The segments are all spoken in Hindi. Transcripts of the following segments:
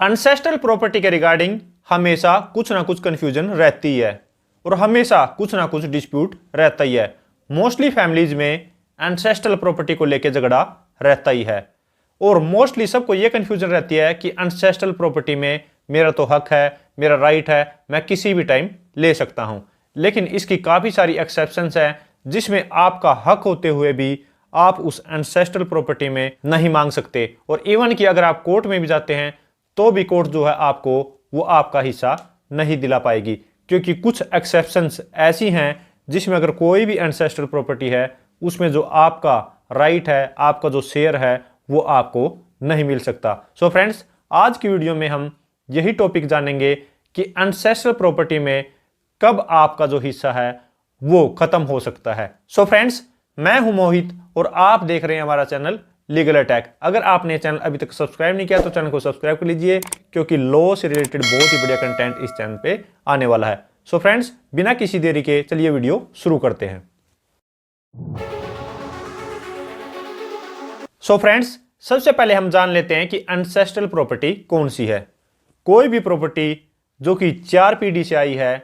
एंसेस्ट्रल प्रॉपर्टी के रिगार्डिंग हमेशा कुछ ना कुछ कंफ्यूजन रहती है और हमेशा कुछ ना कुछ डिस्प्यूट रहता ही है। मोस्टली फैमिलीज में एंसेस्ट्रल प्रॉपर्टी को लेकर झगड़ा रहता ही है और मोस्टली सबको यह कंफ्यूजन रहती है कि एंसेस्ट्रल प्रॉपर्टी में मेरा तो हक है, मेरा राइट है, मैं किसी भी टाइम ले सकता हूं। लेकिन इसकी काफी सारी एक्सेप्शंस हैं जिसमें आपका हक होते हुए भी आप उस एंसेस्ट्रल प्रॉपर्टी में नहीं मांग सकते और इवन कि अगर आप कोर्ट में भी जाते हैं तो भी कोर्ट जो है आपको वो आपका हिस्सा नहीं दिला पाएगी, क्योंकि कुछ एक्सेप्शंस ऐसी हैं जिसमें अगर कोई भी एंसेस्ट्रल प्रॉपर्टी है उसमें जो आपका राइट है, आपका जो शेयर है वो आपको नहीं मिल सकता। सो फ्रेंड्स, आज की वीडियो में हम यही टॉपिक जानेंगे कि एंसेस्ट्रल प्रॉपर्टी में कब आपका जो हिस्सा है वो खत्म हो सकता है। सो फ्रेंड्स, मैं हूं मोहित और आप देख रहे हैं हमारा चैनल लीगल अटैक। अगर आपने चैनल अभी तक सब्सक्राइब नहीं किया तो चैनल को सब्सक्राइब कर लीजिए, क्योंकि लॉ से रिलेटेड बहुत ही बढ़िया कंटेंट इस चैनल पे आने वाला है। सो फ्रेंड्स, बिना किसी देरी के चलिए वीडियो शुरू करते हैं। सो फ्रेंड्स, सबसे पहले हम जान लेते हैं कि एंसेस्ट्रल प्रॉपर्टी कौन सी है। कोई भी प्रॉपर्टी जो कि 4 पीढ़ी से आई है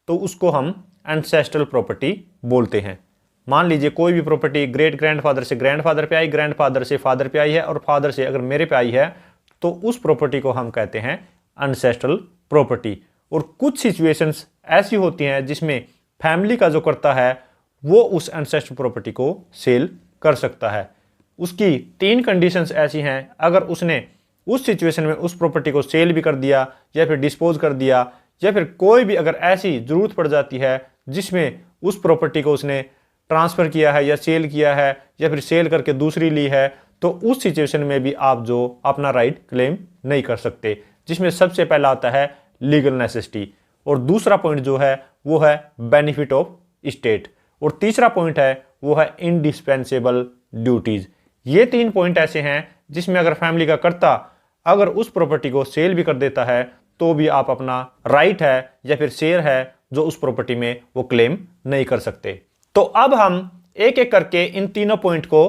तो उसको हम एंसेस्ट्रल प्रॉपर्टी बोलते हैं। मान लीजिए कोई भी प्रॉपर्टी ग्रेट ग्रैंडफादर से ग्रैंडफादर पे आई, ग्रैंडफादर से फादर पे आई है और फादर से अगर मेरे पे आई है तो उस प्रॉपर्टी को हम कहते हैं एंसेस्ट्रल प्रॉपर्टी। और कुछ सिचुएशंस ऐसी होती हैं जिसमें फैमिली का जो करता है वो उस एंसेस्ट्रल प्रॉपर्टी को सेल कर सकता है। उसकी 3 कंडीशंस ऐसी हैं, अगर उसने उस सिचुएशन में उस प्रॉपर्टी को सेल भी कर दिया या फिर डिस्पोज कर दिया या फिर कोई भी अगर ऐसी जरूरत पड़ जाती है जिसमें उस प्रॉपर्टी को उसने ट्रांसफर किया है या सेल किया है या फिर सेल करके दूसरी ली है, तो उस सिचुएशन में भी आप जो अपना राइट क्लेम नहीं कर सकते, जिसमें सबसे पहला आता है लीगल नेसेसिटी और दूसरा पॉइंट जो है वो है बेनिफिट ऑफ स्टेट और तीसरा पॉइंट है वो है इंडिस्पेंसेबल ड्यूटीज। ये 3 पॉइंट ऐसे हैं जिसमें अगर फैमिली का कर्ता अगर उस प्रॉपर्टी को सेल भी कर देता है तो भी आप अपना राइट है या फिर शेयर है जो उस प्रॉपर्टी में वो क्लेम नहीं कर सकते। तो अब हम एक एक करके इन तीनों पॉइंट को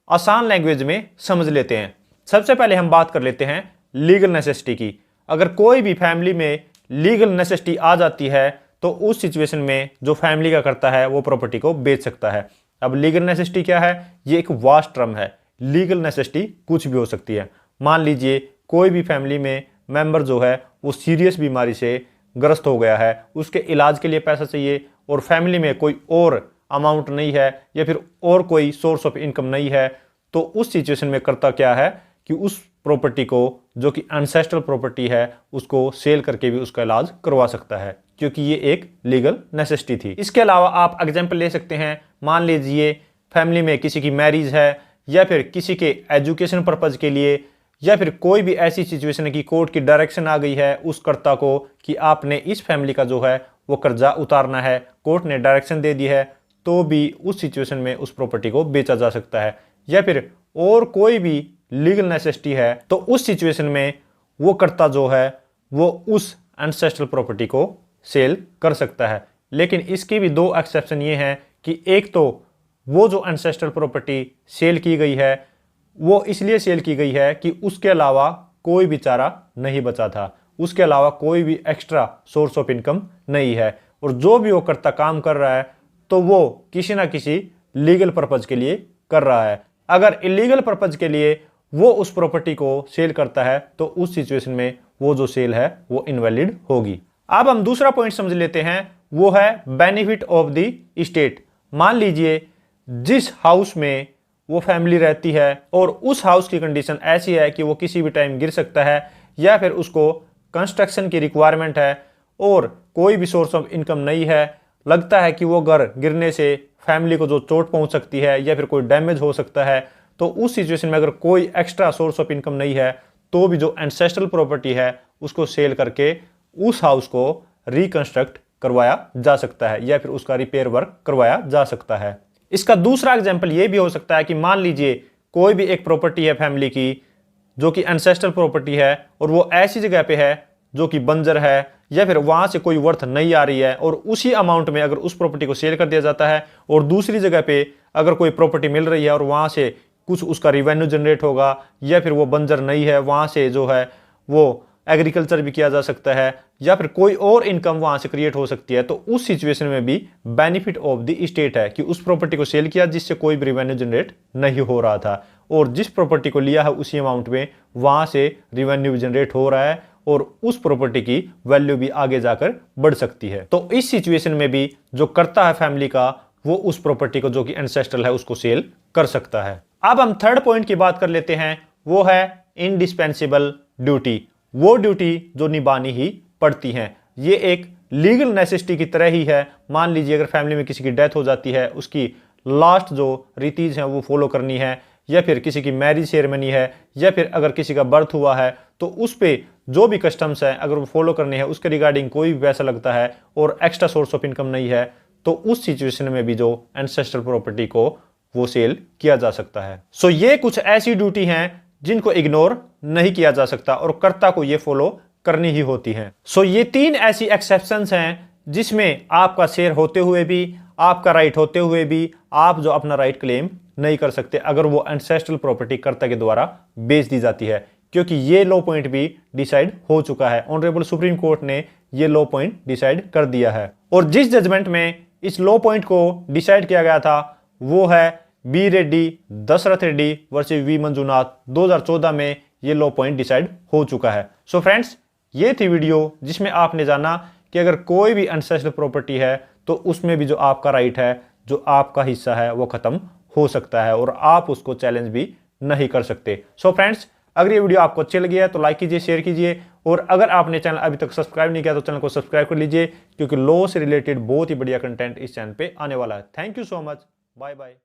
आसान लैंग्वेज में समझ लेते हैं। सबसे पहले हम बात कर लेते हैं लीगल नेसेसिटी की। अगर कोई भी फैमिली में लीगल नेसेसिटी आ जाती है तो उस सिचुएशन में जो फैमिली का करता है वो प्रॉपर्टी को बेच सकता है। अब लीगल नेसेसिटी क्या है? ये एक वास्ट टर्म है। लीगल नेसेसिटी कुछ भी हो सकती है। मान लीजिए कोई भी फैमिली में मेंबर जो है वो सीरियस बीमारी से ग्रस्त हो गया है, उसके इलाज के लिए पैसा चाहिए और फैमिली में कोई और अमाउंट नहीं है या फिर और कोई सोर्स ऑफ इनकम नहीं है, तो उस सिचुएशन में करता क्या है कि उस प्रॉपर्टी को जो कि एंसेस्ट्रल प्रॉपर्टी है उसको सेल करके भी उसका इलाज करवा सकता है, क्योंकि ये एक लीगल नेसेसिटी थी। इसके अलावा आप एग्जाम्पल ले सकते हैं, मान लीजिए फैमिली में किसी की मैरिज है या फिर किसी के एजुकेशन पर्पज के लिए या फिर कोई भी ऐसी सिचुएशन है कि कोर्ट की डायरेक्शन आ गई है उस कर्ता को कि आपने इस फैमिली का जो है वो कर्जा उतारना है, कोर्ट ने डायरेक्शन दे दी है, तो भी उस सिचुएशन में उस प्रॉपर्टी को बेचा जा सकता है। या फिर और कोई भी लीगल नेसेसिटी है तो उस सिचुएशन में वो कर्ता जो है वो उस एंसेस्ट्रल प्रॉपर्टी को सेल कर सकता है। लेकिन इसकी भी 2 एक्सेप्शन ये हैं कि एक तो वो जो एंसेस्ट्रल प्रॉपर्टी सेल की गई है वो इसलिए सेल की गई है कि उसके अलावा कोई भी चारा नहीं बचा था, उसके अलावा कोई भी एक्स्ट्रा सोर्स ऑफ इनकम नहीं है और जो भी वो कर्ता काम कर रहा है तो वो किसी ना किसी लीगल पर्पज के लिए कर रहा है। अगर इलीगल पर्पज के लिए वो उस प्रॉपर्टी को सेल करता है तो उस सिचुएशन में वो जो सेल है वो इनवैलिड होगी। अब हम दूसरा पॉइंट समझ लेते हैं, वो है बेनिफिट ऑफ द स्टेट। मान लीजिए जिस हाउस में वो फैमिली रहती है और उस हाउस की कंडीशन ऐसी है कि वो किसी भी टाइम गिर सकता है या फिर उसको कंस्ट्रक्शन की रिक्वायरमेंट है और कोई भी सोर्स ऑफ इनकम नहीं है, लगता है कि वो घर गिरने से फैमिली को जो चोट पहुंच सकती है या फिर कोई डैमेज हो सकता है, तो उस सिचुएशन में अगर कोई एक्स्ट्रा सोर्स ऑफ इनकम नहीं है तो भी जो एंसेस्ट्रल प्रॉपर्टी है उसको सेल करके उस हाउस को रिकंस्ट्रक्ट करवाया जा सकता है या फिर उसका रिपेयर वर्क करवाया जा सकता है। इसका दूसरा एग्जाम्पल ये भी हो सकता है कि मान लीजिए कोई भी एक प्रॉपर्टी है फैमिली की जो कि एंसेस्ट्रल प्रॉपर्टी है और वो ऐसी जगह पे है जो कि बंजर है या फिर वहां से कोई वर्थ नहीं आ रही है और उसी अमाउंट में अगर उस प्रॉपर्टी को सेल कर दिया जाता है और दूसरी जगह पे अगर कोई प्रॉपर्टी मिल रही है और वहां से कुछ उसका रिवेन्यू जनरेट होगा या फिर वो बंजर नहीं है, वहां से जो है वो एग्रीकल्चर भी किया जा सकता है या फिर कोई और इनकम वहां से क्रिएट हो सकती है, तो उस सिचुएशन में भी बेनिफिट ऑफ द स्टेट है कि उस प्रॉपर्टी को सेल किया जिससे कोई भी रिवेन्यू जनरेट नहीं हो रहा था, और जिस प्रॉपर्टी को लिया है उसी अमाउंट में वहां से रिवेन्यू जनरेट हो रहा है और उस प्रॉपर्टी की वैल्यू भी आगे जाकर बढ़ सकती है। तो इस सिचुएशन में भी जो करता है फैमिली का, वो उस प्रॉपर्टी को जो कि एंसेस्ट्रल है उसको सेल कर सकता है। अब हम थर्ड पॉइंट की बात कर लेते हैं, वो है इंडिस्पेंसिबल ड्यूटी। वो ड्यूटी जो निभानी ही पड़ती है, ये एक लीगल नेसेसिटी की तरह ही है। मान लीजिए अगर फैमिली में किसी की डेथ हो जाती है, उसकी लास्ट जो रीतिज हैं वो फॉलो करनी है, या फिर किसी की मैरिज सेरेमनी है, या फिर अगर किसी का बर्थ हुआ है तो उस पे जो भी कस्टम्स है अगर वो फॉलो करने हैं, उसके रिगार्डिंग कोई भी पैसा लगता है और एक्स्ट्रा सोर्स ऑफ इनकम नहीं है, तो उस सिचुएशन में भी जो एंसेस्ट्रल प्रॉपर्टी को वो सेल किया जा सकता है। सो ये कुछ ऐसी ड्यूटी हैं जिनको इग्नोर नहीं किया जा सकता और कर्ता को ये फॉलो करनी ही होती है। सो ये 3 ऐसी एक्सेप्शंस हैं जिसमें आपका शेयर होते हुए भी, आपका राइट होते हुए भी आप जो अपना राइट क्लेम नहीं कर सकते अगर वो एंसेस्ट्रल प्रॉपर्टी कर्ता के द्वारा बेच दी जाती है, क्योंकि ये लॉ पॉइंट भी डिसाइड हो चुका है। ऑनरेबल सुप्रीम कोर्ट ने ये लॉ पॉइंट डिसाइड कर दिया है, और जिस जजमेंट में इस लॉ पॉइंट को डिसाइड किया गया था वो है B Reddy Dasharath Reddy versus V Manjunath. 2014 में ये लॉ पॉइंट डिसाइड हो चुका है। सो फ्रेंड्स, ये थी वीडियो जिसमें आपने जाना कि अगर कोई भी एंसेस्ट्रल प्रॉपर्टी है तो उसमें भी जो आपका राइट है, जो आपका हिस्सा है, वो खत्म हो सकता है और आप उसको चैलेंज भी नहीं कर सकते। सो फ्रेंड्स, अगर ये वीडियो आपको अच्छी लगी है तो लाइक कीजिए, शेयर कीजिए, और अगर आपने चैनल अभी तक सब्सक्राइब नहीं किया तो चैनल को सब्सक्राइब कर लीजिए, क्योंकि लॉ से रिलेटेड बहुत ही बढ़िया कंटेंट इस चैनल पे आने वाला है। Thank you so much, bye bye.